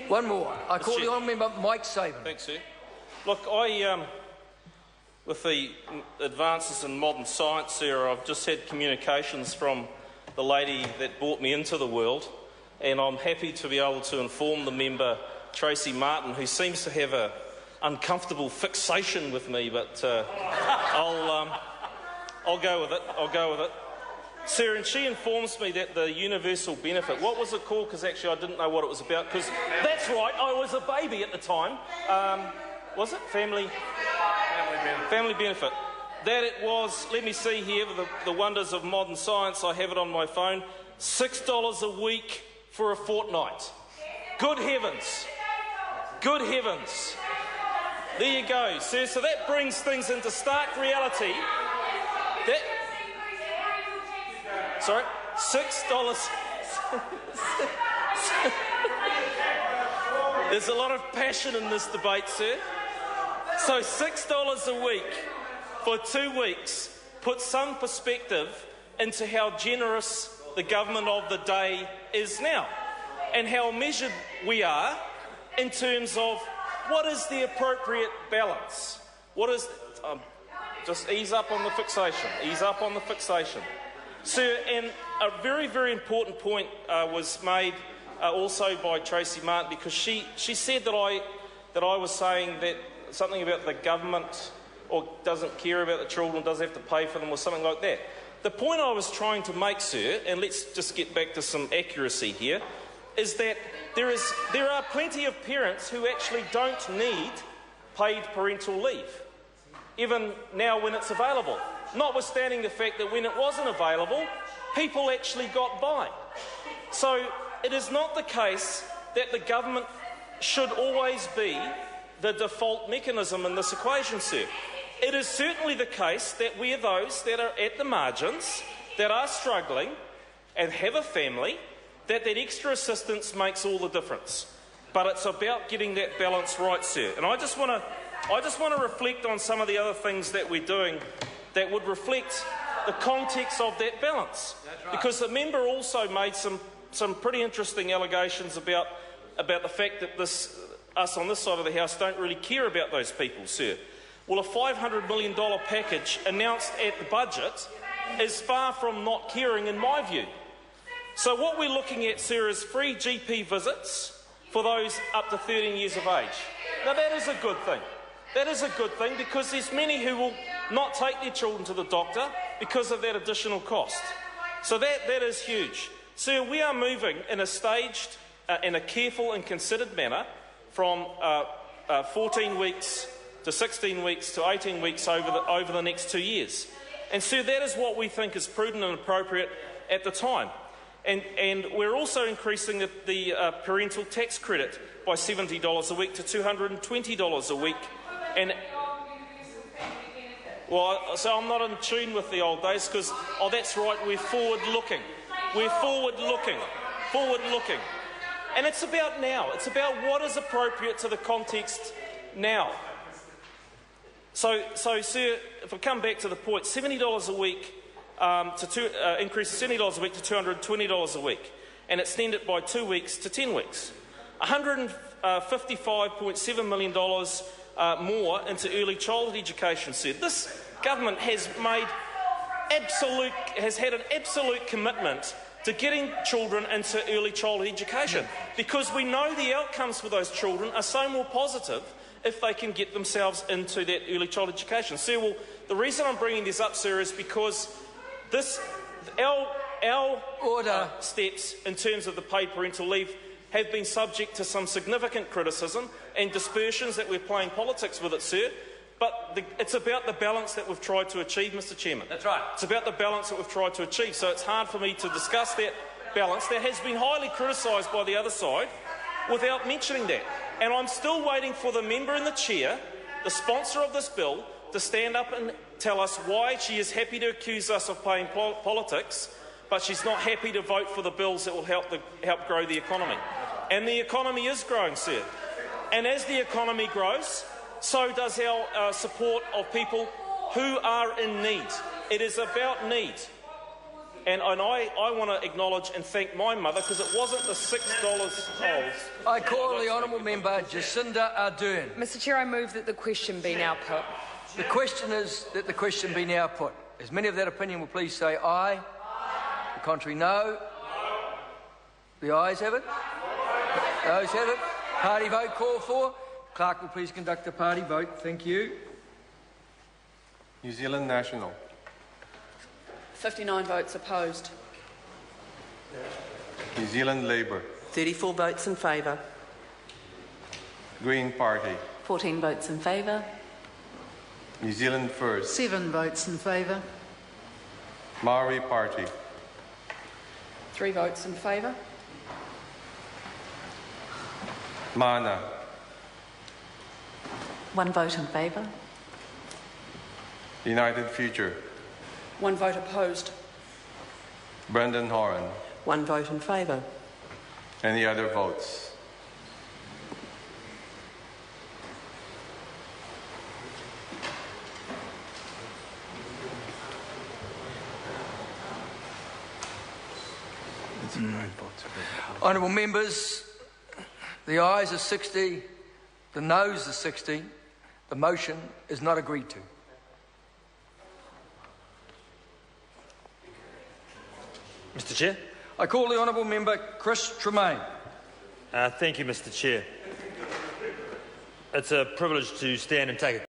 One more. I call the honourable member Mike Sabin. Thanks, sir. Look, with the advances in modern science, sir, I've just had communications from the lady that brought me into the world, and I'm happy to be able to inform the member, Tracy Martin, who seems to have an uncomfortable fixation with me, but I'll go with it. Sir, and she informs me that the universal benefit, what was it called? Because actually I didn't know what it was about, because that's right, I was a baby at the time. Was it? Family benefit. That it was, let me see here, the wonders of modern science, I have it on my phone, $6 a week for a fortnight. Good heavens. Good heavens. There you go, sir. So that brings things into stark reality. Sorry? $6. There's a lot of passion in this debate, sir. So $6 a week for 2 weeks puts some perspective into how generous the government of the day is now, and how measured we are in terms of what is the appropriate balance. What is... just ease up on the fixation. Ease up on the fixation. Sir, and a very, very important point was made also by Tracy Martin, because she said that I was saying that something about the government or doesn't care about the children, doesn't have to pay for them or something like that. The point I was trying to make, sir, and let's just get back to some accuracy here, is that there are plenty of parents who actually don't need paid parental leave, even now when it's available, notwithstanding the fact that when it wasn't available, people actually got by. So it is not the case that the government should always be the default mechanism in this equation, sir. It is certainly the case that we are those that are at the margins, that are struggling and have a family, that extra assistance makes all the difference. But it's about getting that balance right, sir. And I just want to reflect on some of the other things that we're doing that would reflect the context of that balance. Right. Because the member also made some pretty interesting allegations about the fact that us on this side of the House don't really care about those people, sir. Well, a $500 million package announced at the budget is far from not caring, in my view. So what we're looking at, sir, is free GP visits for those up to 13 years of age. Now, that is a good thing. That is a good thing, because there's many who will not take their children to the doctor because of that additional cost. So that is huge. Sir, we are moving in a staged, in a careful and considered manner from 14 weeks to 16 weeks to 18 weeks over the next 2 years. And, sir, that is what we think is prudent and appropriate at the time. And we're also increasing the parental tax credit by $70 a week to $220 a week. And well, so I'm not in tune with the old days, because that's right, we're forward-looking. We're forward-looking. And it's about now. It's about what is appropriate to the context now. So, sir, if I come back to the point, $70 a week increase $70 a week to $220 a week, and extend it by 2 weeks to 10 weeks. $155.7 million more into early childhood education, sir. This government has had an absolute commitment to getting children into early childhood education, because we know the outcomes for those children are so more positive if they can get themselves into that early childhood education. Sir, well, the reason I'm bringing this up, sir, is because our steps in terms of the paid parental leave have been subject to some significant criticism and dispersions that we're playing politics with it, sir. But it's about the balance that we've tried to achieve, Mr. Chairman. That's right. It's about the balance that we've tried to achieve. So it's hard for me to discuss that balance that has been highly criticised by the other side without mentioning that. And I'm still waiting for the member in the chair, the sponsor of this bill, to stand up and tell us why she is happy to accuse us of playing politics, but she's not happy to vote for the bills that will help grow the economy. And the economy is growing, sir. And as the economy grows, so does our support of people who are in need. It is about need. And I want to acknowledge and thank my mother, because it wasn't the $6 I call the honourable member Jacinda Ardern. Mr Chair, I move that the question be now put. The question is that the question be now put. As many of that opinion will please say aye. Aye. The contrary, no. The ayes have it. The ayes have it. Party vote called for. Clerk will please conduct the party vote. Thank you. New Zealand National. 59 votes opposed. New Zealand Labour. 34 votes in favour. Green Party. 14 votes in favour. New Zealand First. 7 votes in favour. Maori Party. 3 votes in favour. Mana. 1 vote in favour. United Future. 1 vote opposed. Brendan Horan. 1 vote in favour. Any other votes? Honourable members, the ayes are 60, the noes are 60. The motion is not agreed to. Mr Chair. I call the honourable member Chris Tremaine. Thank you, Mr Chair. It's a privilege to stand and take a